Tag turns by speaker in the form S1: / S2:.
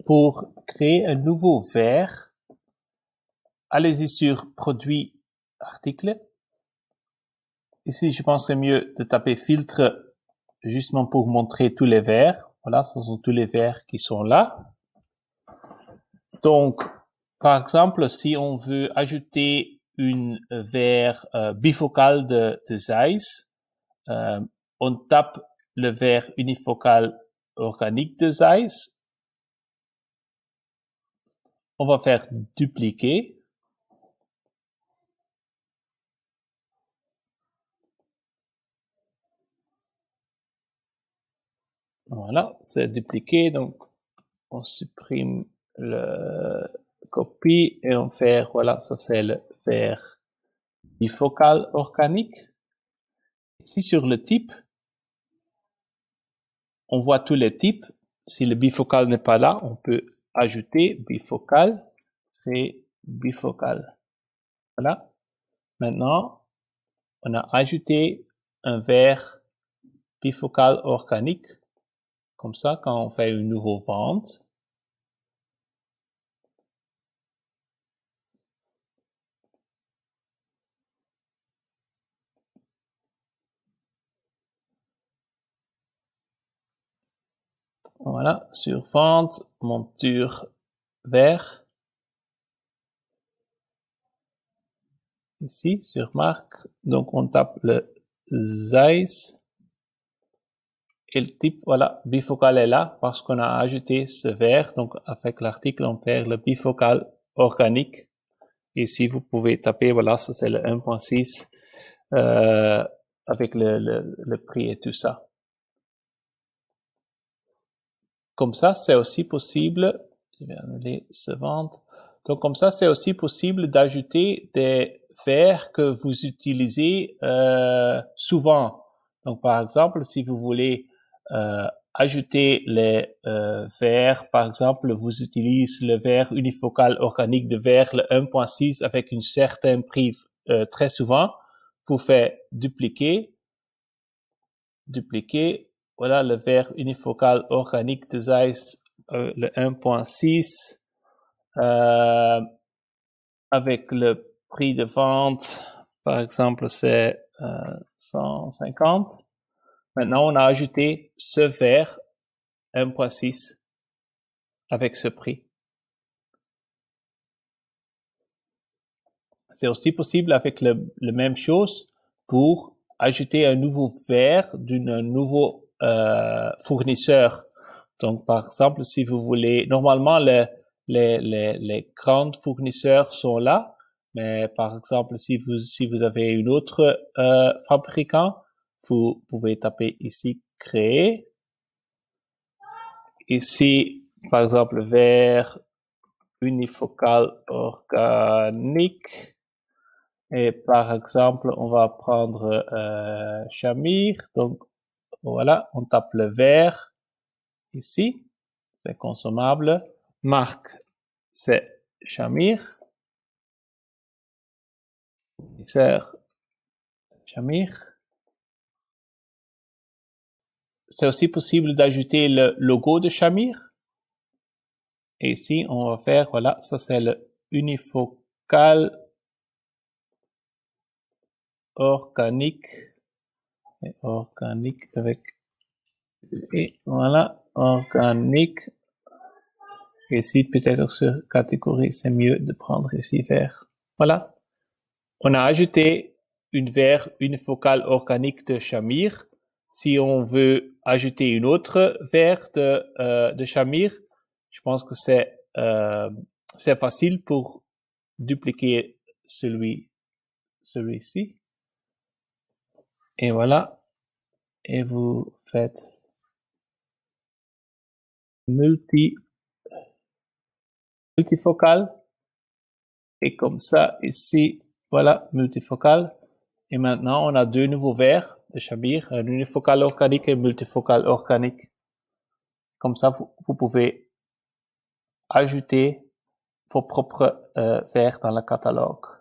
S1: pour créer un nouveau vers, allez-y sur Produit, Article. Ici, je pense que c'est mieux de taper Filtre justement pour montrer tous les vers. Voilà, ce sont tous les vers qui sont là. Donc, par exemple, si on veut ajouter une vers bifocal de Zeiss, on tape le vers unifocal organique de Zeiss. On va faire dupliquer. Voilà, c'est dupliqué, donc on supprime le copie et on fait, voilà, ça c'est le vers bifocal organique. Ici sur le type, on voit tous les types. Si le bifocal n'est pas là, on peut ajouter bifocal et bifocal. Voilà. Maintenant, on a ajouté un vers bifocal organique. Comme ça, quand on fait une nouvelle vente, voilà, sur vente, monture vert. Ici, sur marque, donc on tape le Zeiss. Et le type, voilà, bifocal est là parce qu'on a ajouté ce vers. Donc, avec l'article, on perd le bifocal organique. Ici, vous pouvez taper, voilà, ça c'est le 1.6 avec le prix et tout ça. Comme ça, c'est aussi possible, je vais annuler ce vente. Donc, comme ça, c'est aussi possible d'ajouter des vers que vous utilisez souvent. Donc, par exemple, si vous voulez ajouter les vers, par exemple, vous utilisez le vers unifocal organique de vers le 1.6 avec une certaine prix très souvent, vous faites dupliquer, voilà le vers unifocal organique de Zeiss, le 1.6, avec le prix de vente, par exemple, c'est 150. Maintenant, on a ajouté ce vers 1.6 avec ce prix. C'est aussi possible avec le même chose pour ajouter un nouveau vers d'un nouveau fournisseur. Donc, par exemple, si vous voulez, normalement, les grands fournisseurs sont là, mais par exemple, si vous avez une autre fabricant, vous pouvez taper ici créer. Ici, par exemple, vers unifocal organique. Et par exemple, on va prendre Shamir. Donc, voilà, on tape le vert ici. C'est consommable. Marque, c'est Shamir. Fournisseur, Shamir. C'est aussi possible d'ajouter le logo de Shamir. Et ici, on va faire, voilà, ça c'est le unifocal organique. Et organique avec, et voilà, organique. Ici, peut-être sur catégorie, c'est mieux de prendre ici vert. Voilà. On a ajouté une vers unifocale organique de Shamir. Si on veut ajouter une autre vers de Shamir, je pense que c'est facile pour dupliquer celui-ci. Et voilà. Et vous faites multifocal. Et comme ça, ici, voilà, multifocal. Et maintenant, on a deux nouveaux vers de Shamir, un unifocal organique et un multifocal organique. Comme ça, vous pouvez ajouter vos propres vers dans le catalogue.